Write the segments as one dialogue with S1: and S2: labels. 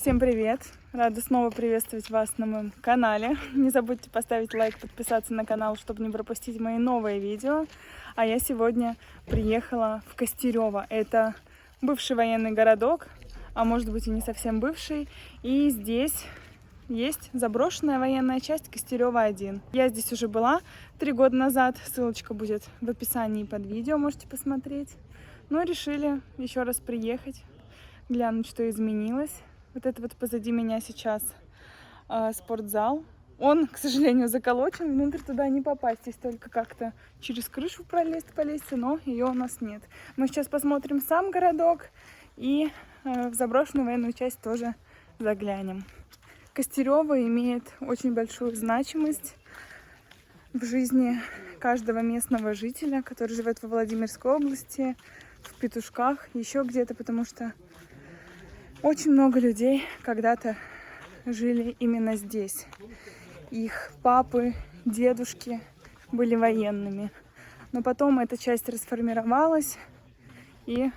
S1: Всем привет! Рада снова приветствовать вас на моем канале. Не забудьте поставить лайк, подписаться на канал, чтобы не пропустить мои новые видео. А я сегодня приехала в Костерево. Это бывший военный городок, а может быть и не совсем бывший. И здесь есть заброшенная военная часть Костерево-1. Я здесь уже была 3 года назад. Ссылочка будет в описании под видео, можете посмотреть. Но решили еще раз приехать, глянуть, что изменилось. Вот это вот позади меня сейчас спортзал. Он, к сожалению, заколочен, внутрь туда не попасть. Здесь только как-то через крышу полезть, но ее у нас нет. Мы сейчас посмотрим сам городок и в заброшенную военную часть тоже заглянем. Костерево имеет очень большую значимость в жизни каждого местного жителя, который живет во Владимирской области, в Петушках, еще где-то, потому что очень много людей когда-то жили именно здесь. Их папы, дедушки были военными. Но потом эта часть расформировалась, и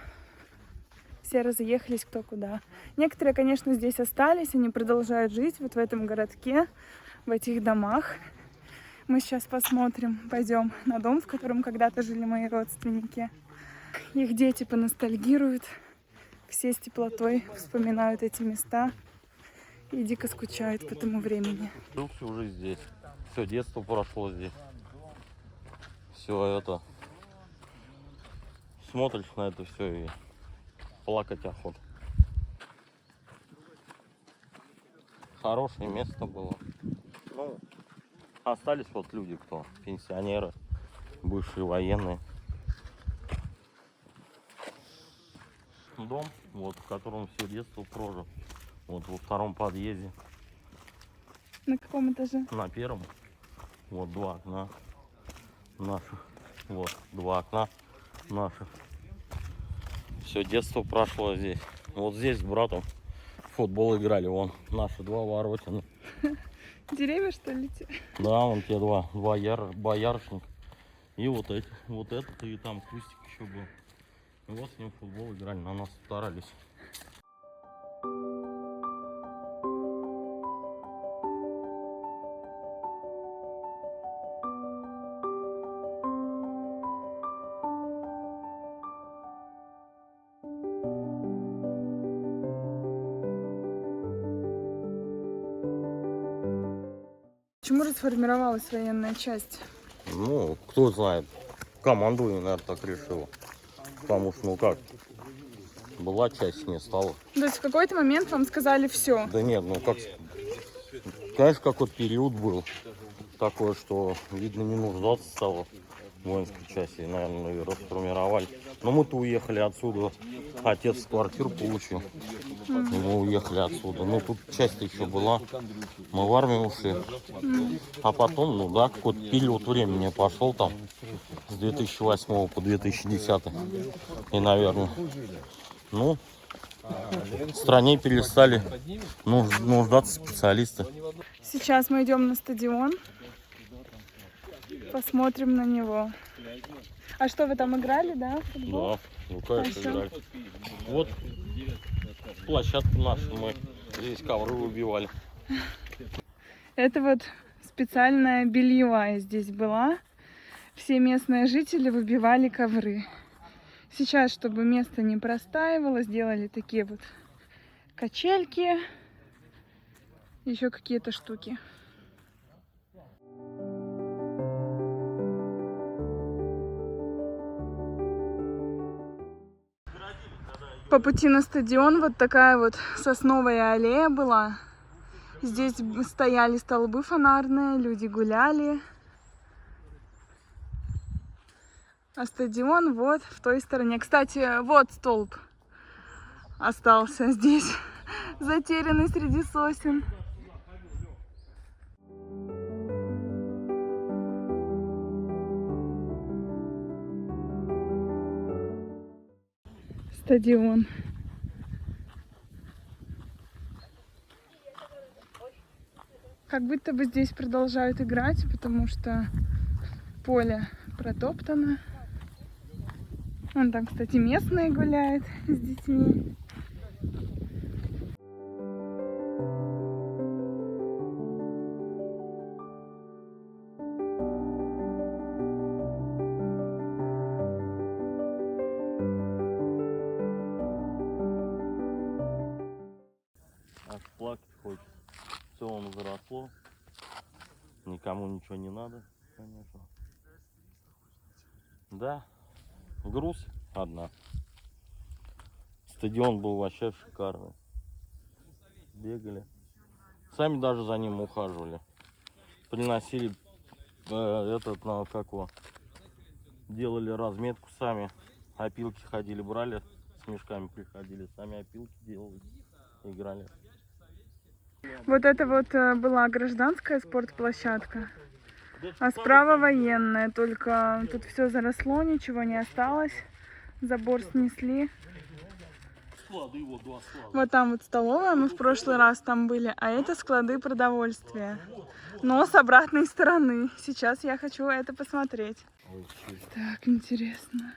S1: все разъехались кто куда. Некоторые, конечно, здесь остались, они продолжают жить вот в этом городке, в этих домах. Мы сейчас посмотрим, пойдем на дом, в котором когда-то жили мои родственники. Их дети поностальгируют. Все с теплотой вспоминают эти места и дико скучают по тому времени.
S2: Все уже здесь. Все детство прошло здесь. Все это. Смотришь на это все и плакать охота. Хорошее место было. Ну, остались вот люди, кто пенсионеры, бывшие военные. Дом, вот, в котором все детство прожил. Вот во втором подъезде.
S1: На каком этаже?
S2: На первом. Вот 2 окна наших. Вот 2 окна наших. Все детство прошло здесь. Вот здесь с братом в футбол играли. Вон наши 2 воротины.
S1: Деревья, что ли?
S2: Да, вон те 2 боярышник. И вот эти. Вот этот и там кустик еще был. И вот с ним в футбол играли, на нас старались.
S1: Почему расформировалась военная часть?
S2: Ну, кто знает. Командование, наверное, так решило. Потому что, ну как, была часть, не стала.
S1: То есть в какой-то момент вам сказали все?
S2: Да нет, ну как, конечно, какой-то период был такой, что, видно, не нуждаться стало в воинской части, и, наверное, и расформировали. Но мы-то уехали отсюда, отец квартиру получил, и мы уехали отсюда. Ну, тут часть еще была, мы в армию ушли. А потом, ну да, какой-то период времени пошел там, с 2008 по 2010. И, наверное, ну, в стране перестали нуждаться специалисты.
S1: Сейчас мы идем на стадион, посмотрим на него. А что, вы там играли, да, в футбол?
S2: Да, ну конечно,
S1: Хорошо.
S2: играли. Вот площадка наша, мы здесь ковры выбивали.
S1: Это вот специальная бельевая здесь была. Все местные жители выбивали ковры. Сейчас, чтобы место не простаивало, сделали такие вот качельки, еще какие-то штуки. По пути на стадион вот такая вот сосновая аллея была. Здесь стояли столбы фонарные, люди гуляли. А стадион вот в той стороне. Кстати, вот столб остался здесь, затерянный среди сосен. Стадион. Как будто бы здесь продолжают играть, потому что поле протоптано. Вон там, кстати, местные гуляют с детьми.
S2: плакать хочется. Все он заросло. Никому ничего не надо, конечно. Да, груз одна. Стадион был вообще шикарный. Бегали. Сами даже за ним ухаживали. Приносили делали разметку сами. Опилки ходили, брали, с мешками приходили, сами опилки делали, играли.
S1: Вот это вот была гражданская спортплощадка, а справа военная, только тут все заросло, ничего не осталось, забор снесли.
S2: Склады, вот два склада.
S1: Вот там вот столовая, мы в прошлый раз там были, а это склады продовольствия, но с обратной стороны. Сейчас я хочу это посмотреть. Так, интересно.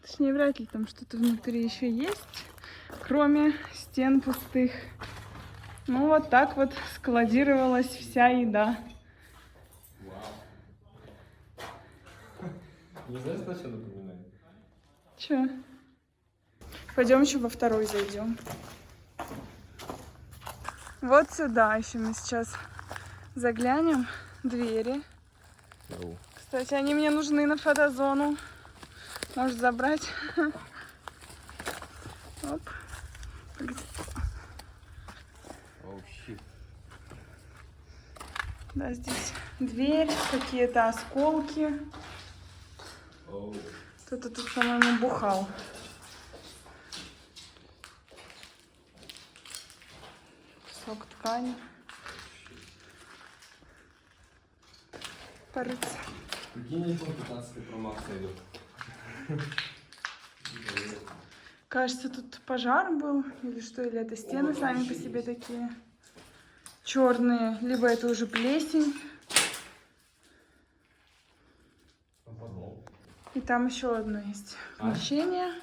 S1: Точнее, вряд ли там что-то внутри еще есть, кроме стен пустых. Ну, вот так вот складировалась вся еда.
S3: Не знаешь, что напоминает?
S1: Че? Пойдем еще во второй зайдем. Вот сюда еще мы сейчас заглянем. Двери. Кстати, они мне нужны на фотозону. Может забрать? Оп. Да, здесь дверь, какие-то осколки. Кто-то тут, по-моему, бухал. Кусок ткани. Порыться.
S3: Прикинь, iPhone 15 Pro Max идет.
S1: Кажется, тут пожар был, или что, или это стены сами по себе такие черные, либо это уже плесень. И там еще одно есть помещение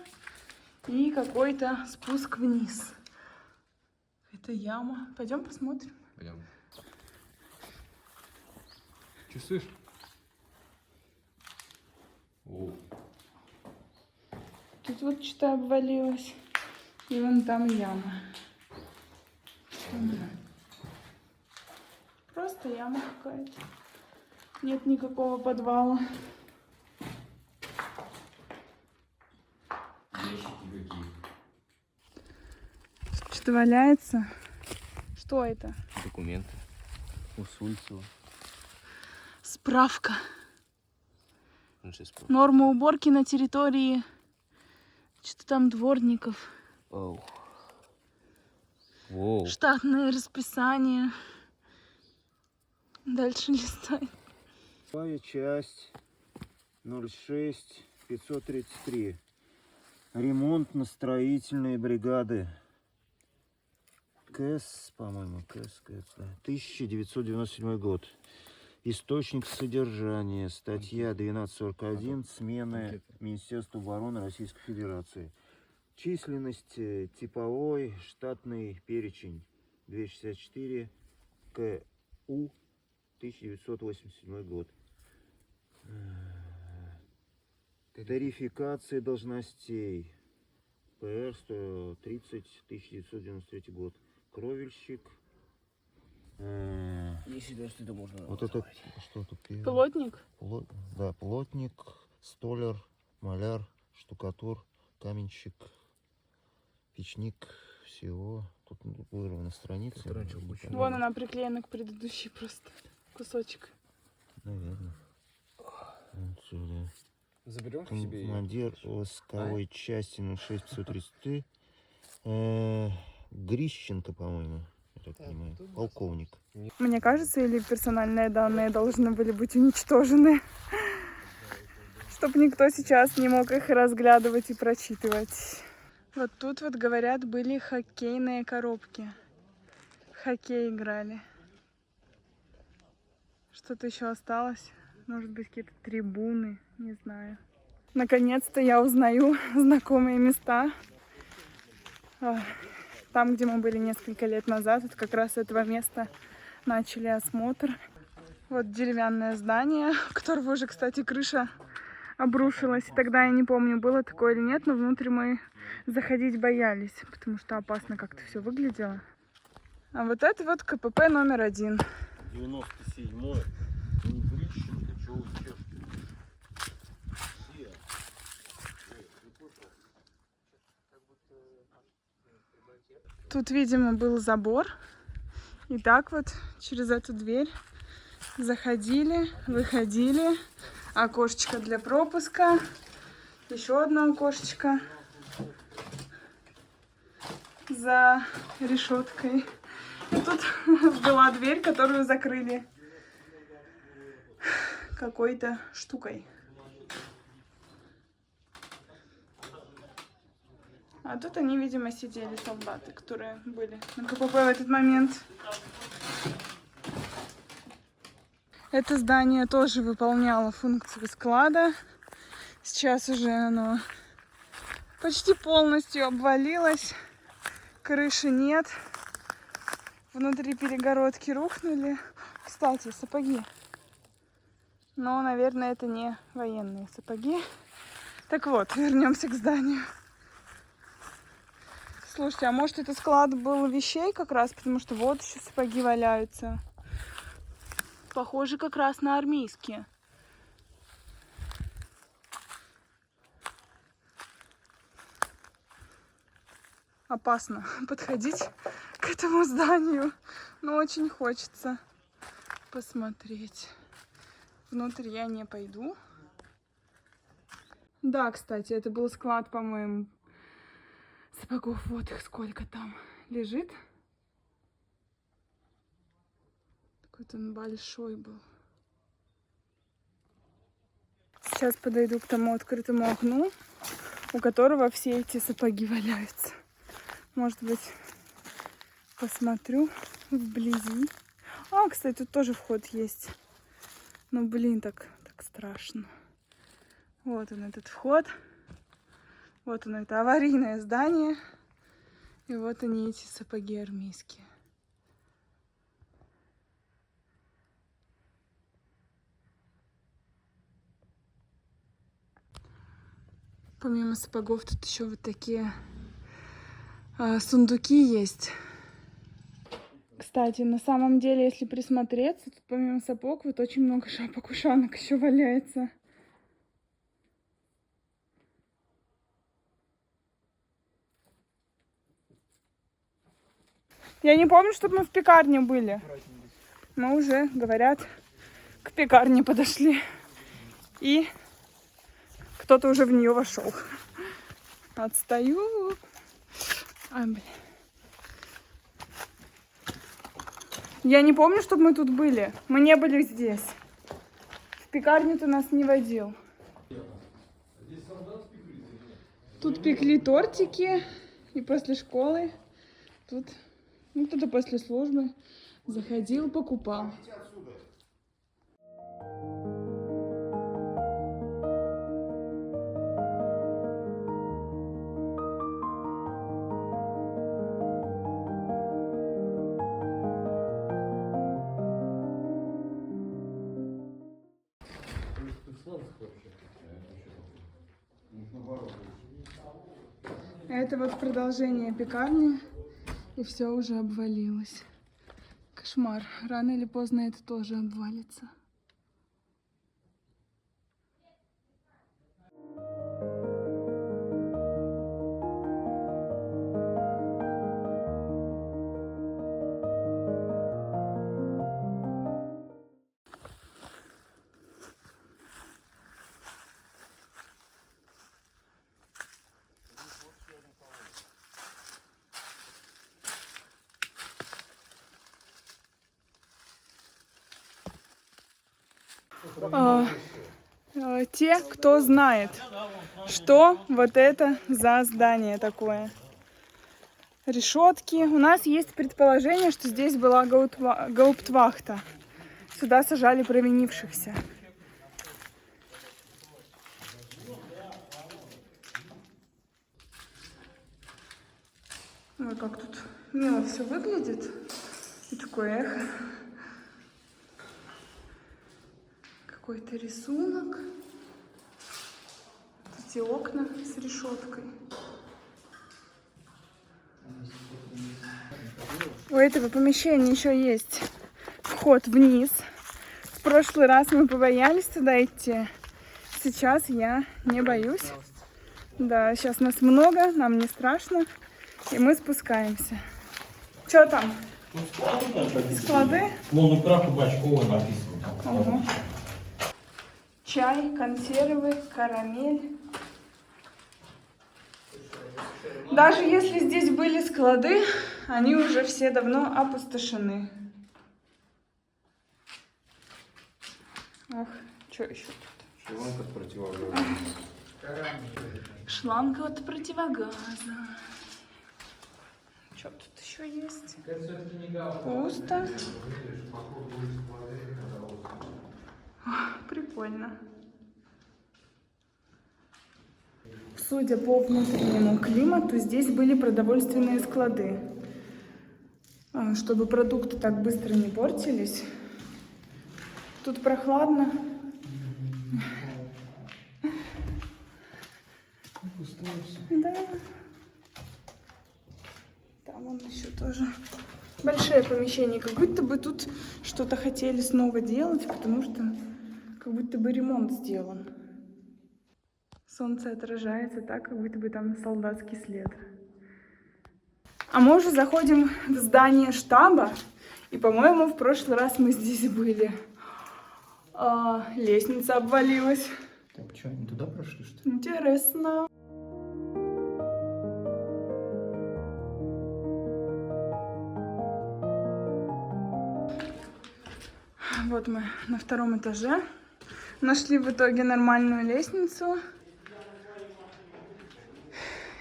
S1: и какой-то спуск вниз. Это яма. Пойдем посмотрим.
S3: Пойдем. Чувствуешь? О.
S1: Тут вот что-то обвалилось. И вон там яма. Просто яма какая-то. Нет никакого подвала. Что-то валяется. Что это?
S3: Документы. У Сульцева.
S1: Справка. Норма уборки на территории. Что-то там дворников.
S3: Оу. Воу.
S1: Штатное расписание. Дальше листай.
S4: Вторая часть 06-533. Ремонтно-строительные бригады. КС, по-моему, КС, да. 1997 год. Источник содержания. Статья 1241. Смены Министерства обороны Российской Федерации. Численность типовой штатный перечень 264 КУ 1987 год. Тарификация должностей. ПР 130 1993 год. Кровельщик.
S3: Если даже это можно.
S4: Вот это что тут?
S1: Плотник?
S4: Да, плотник, столяр, маляр, штукатур, каменщик, печник, всего. Тут вырвана страница.
S1: Вон она приклеена к предыдущей просто. Кусочек.
S4: Наверное. Вот сюда.
S3: Заберем к себе ее?
S4: Командир войсковой части 06533. Грищенко, по-моему. Я так понимаю. Полковник.
S1: Мне кажется, или персональные данные должны были быть уничтожены, чтобы никто сейчас не мог их разглядывать и прочитывать. Вот тут вот, говорят, были хоккейные коробки. В хоккей играли. Что-то еще осталось. Может быть, какие-то трибуны, не знаю. Наконец-то я узнаю знакомые места. Там, где мы были несколько лет назад, вот как раз с этого места начали осмотр. Вот деревянное здание, у которого уже, кстати, крыша обрушилась. И тогда я не помню, было такое или нет, но внутрь мы заходить боялись, потому что опасно как-то все выглядело. А вот это вот КПП номер 1.
S2: 97-й. Не Грищенко, чего вы чешете?
S1: Тут, видимо, был забор. И так вот через эту дверь заходили, выходили. Окошечко для пропуска. Еще одно окошечко за решеткой. И тут была дверь, которую закрыли какой-то штукой. А тут они, видимо, сидели, солдаты, которые были на КПП в этот момент. Это здание тоже выполняло функцию склада. Сейчас уже оно почти полностью обвалилось. Крыши нет. Внутри перегородки рухнули. Кстати, сапоги. Но, наверное, это не военные сапоги. Так вот, вернемся к зданию. Слушайте, а может это склад был вещей как раз, потому что вот еще сапоги валяются. Похоже как раз на армейские. Опасно подходить к этому зданию, но очень хочется посмотреть. Внутрь я не пойду. Да, кстати, это был склад, по-моему, сапогов. Вот их сколько там лежит. Какой-то он большой был. Сейчас подойду к тому открытому окну, у которого все эти сапоги валяются. Может быть, посмотрю вблизи. А, кстати, тут тоже вход есть. Ну, блин, так страшно. Вот он, этот вход. Вот оно, это аварийное здание. И вот они, эти сапоги армейские. Помимо сапогов тут еще вот такие сундуки есть. Кстати, на самом деле, если присмотреться, тут помимо сапог вот очень много шапок-ушанок еще валяется. Я не помню, чтобы мы в пекарне были. Мы уже, говорят, к пекарне подошли. И кто-то уже в нее вошел. Отстаю. Ай, блин. Я не помню, чтобы мы тут были. Мы не были здесь. В пекарню ты нас не водил. Тут пекли тортики. И после школы тут, ну, кто-то после службы заходил, покупал. Это вот продолжение пекарни, и все уже обвалилось. Кошмар. Рано или поздно это тоже обвалится. Те, кто знает, что вот это за здание такое. Решетки. У нас есть предположение, что здесь была гауптвахта. Сюда сажали провинившихся. Ой, как тут мило все выглядит. И такое эхо. Какой-то рисунок. Эти окна с решеткой. У этого помещения еще есть вход вниз. В прошлый раз мы побоялись туда идти. Сейчас я не боюсь. Да, сейчас нас много, нам не страшно. И мы спускаемся. Что там? Склады?
S2: Ну, на краху бачково написано.
S1: Ага. Чай, консервы, карамель. Даже если здесь были склады, они уже все давно опустошены. Ах, что еще тут?
S3: Шланг от противогаза.
S1: Шланг от противогаза. Что тут еще есть? Пусто. Прикольно. Судя по внутреннему климату, здесь были продовольственные склады. Чтобы продукты так быстро не портились. Тут прохладно. Да. Там вон еще тоже большое помещение. Как будто бы тут что-то хотели снова делать, потому что как будто бы ремонт сделан. Солнце отражается так, как будто бы там солдатский след. А мы уже заходим в здание штаба. И, по-моему, в прошлый раз мы здесь были. Лестница обвалилась.
S3: Так, что, не туда прошли, что ли?
S1: Интересно. Вот мы на втором этаже. Нашли в итоге нормальную лестницу.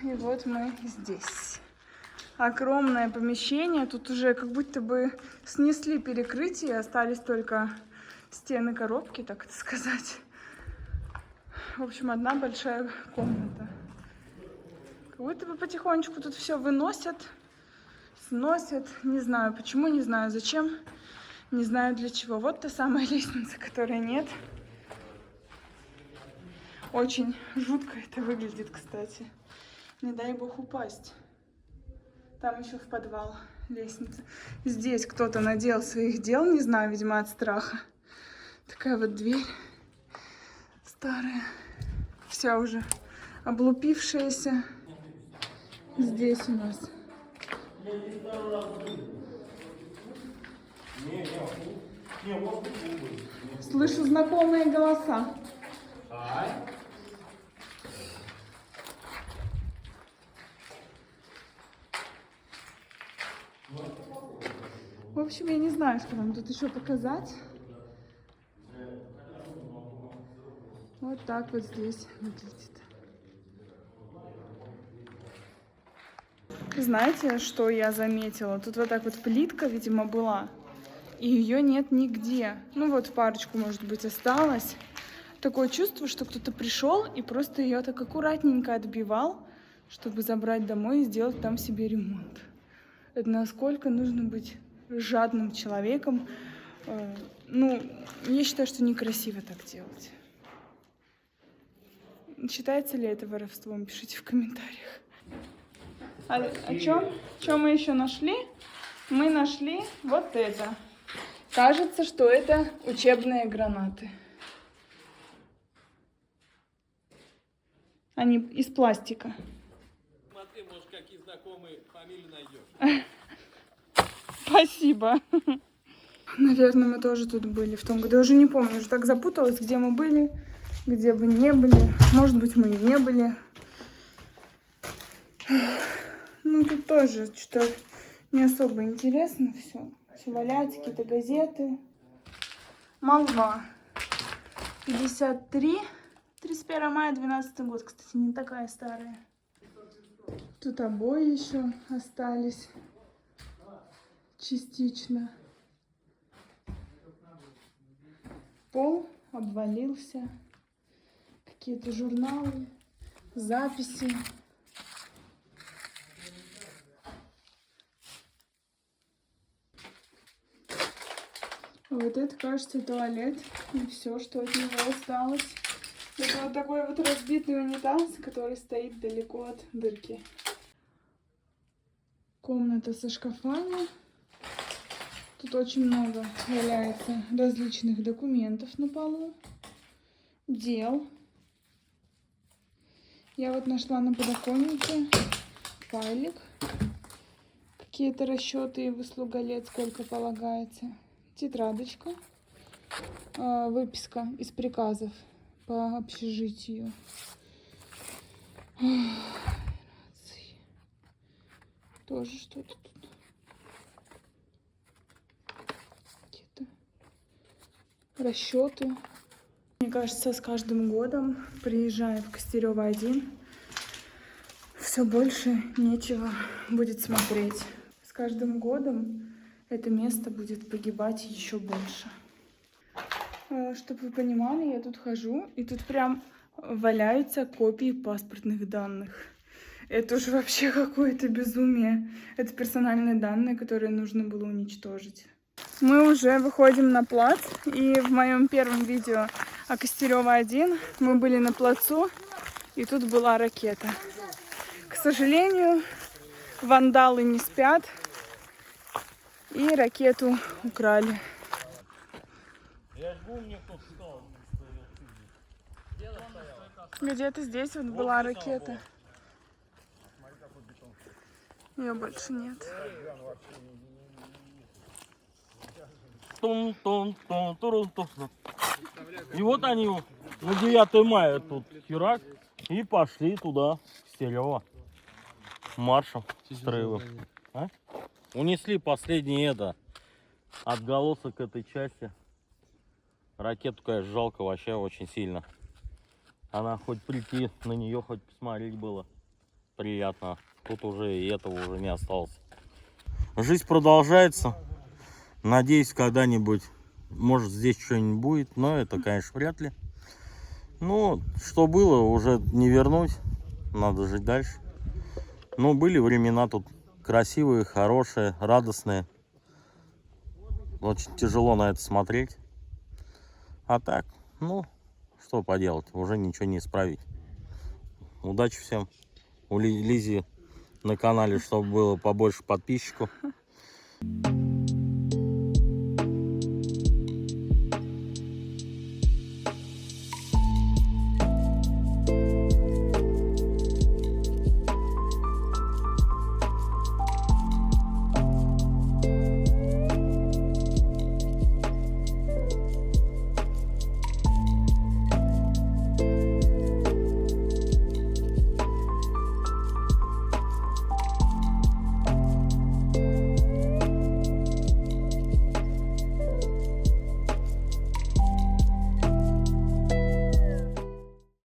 S1: И вот мы здесь. Огромное помещение. Тут уже как будто бы снесли перекрытие. Остались только стены коробки, так это сказать. В общем, одна большая комната. Как будто бы потихонечку тут все выносят, сносят. Не знаю почему, не знаю зачем, не знаю для чего. Вот та самая лестница, которой нет. Очень жутко это выглядит, кстати. Не дай бог упасть. Там еще в подвал лестница. Здесь кто-то надел своих дел, не знаю, видимо, от страха. Такая вот дверь старая. Вся уже облупившаяся. Здесь у нас. Слышу знакомые голоса. В общем, я не знаю, что вам тут еще показать. Вот так вот здесь выглядит. Знаете, что я заметила? Тут вот так вот плитка, видимо, была. И ее нет нигде. Ну вот парочку, может быть, осталось. Такое чувство, что кто-то пришел и просто ее так аккуратненько отбивал, чтобы забрать домой и сделать там себе ремонт. Это насколько нужно быть жадным человеком. Ну, я считаю, что некрасиво так делать. Считается ли это воровством? Пишите в комментариях. А что мы еще нашли? Мы нашли вот это. Кажется, что это учебные гранаты. Они из пластика.
S5: Смотри, может, какие знакомые фамилии найдешь.
S1: Спасибо. Наверное, мы тоже тут были в том году. Я уже не помню, уже так запуталась, где мы были, где бы не были. Может быть, мы и не были. Ну, тут тоже что-то не особо интересно все. Все валяется, какие-то газеты. Молва. 53. 31 мая 12 год, кстати, не такая старая. Тут обои еще остались. Частично. Пол обвалился. Какие-то журналы, записи. Вот это, кажется, туалет. И все, что от него осталось. Это вот такой вот разбитый унитаз, который стоит далеко от дырки. Комната со шкафами. Тут очень много валяется различных документов на полу, дел. Я вот нашла на подоконнике файлик. Какие-то расчеты и выслуга лет, сколько полагается. Тетрадочка. Выписка из приказов по общежитию. Тоже что-то тут. Какие-то расчеты. Мне кажется, с каждым годом, приезжая в Костерёво 1, все больше нечего будет смотреть. С каждым годом это место будет погибать еще больше. Чтобы вы понимали, я тут хожу, и тут прям валяются копии паспортных данных. Это уже вообще какое-то безумие. Это персональные данные, которые нужно было уничтожить. Мы уже выходим на плац, и в моем первом видео о Костерёво 1 мы были на плацу, и тут была ракета. К сожалению, вандалы не спят, и ракету украли. Где-то здесь вот была ракета. Ее больше нет.
S2: И вот они на 9 мая тут херак и пошли туда, в Костерёво. Маршем строевым. А? Унесли последний отголосок этой части. Ракету, конечно, жалко вообще очень сильно. Она хоть прийти на нее, хоть посмотреть было приятно. Тут уже и этого уже не осталось. Жизнь продолжается. Надеюсь, когда-нибудь, может, здесь что-нибудь будет, но это, конечно, вряд ли. Ну, что было, уже не вернуть. Надо жить дальше. Но были времена тут красивые, хорошие, радостные. Очень тяжело на это смотреть. А так, ну, что поделать, уже ничего не исправить. Удачи всем. У Лизи на канале, чтобы было побольше подписчиков.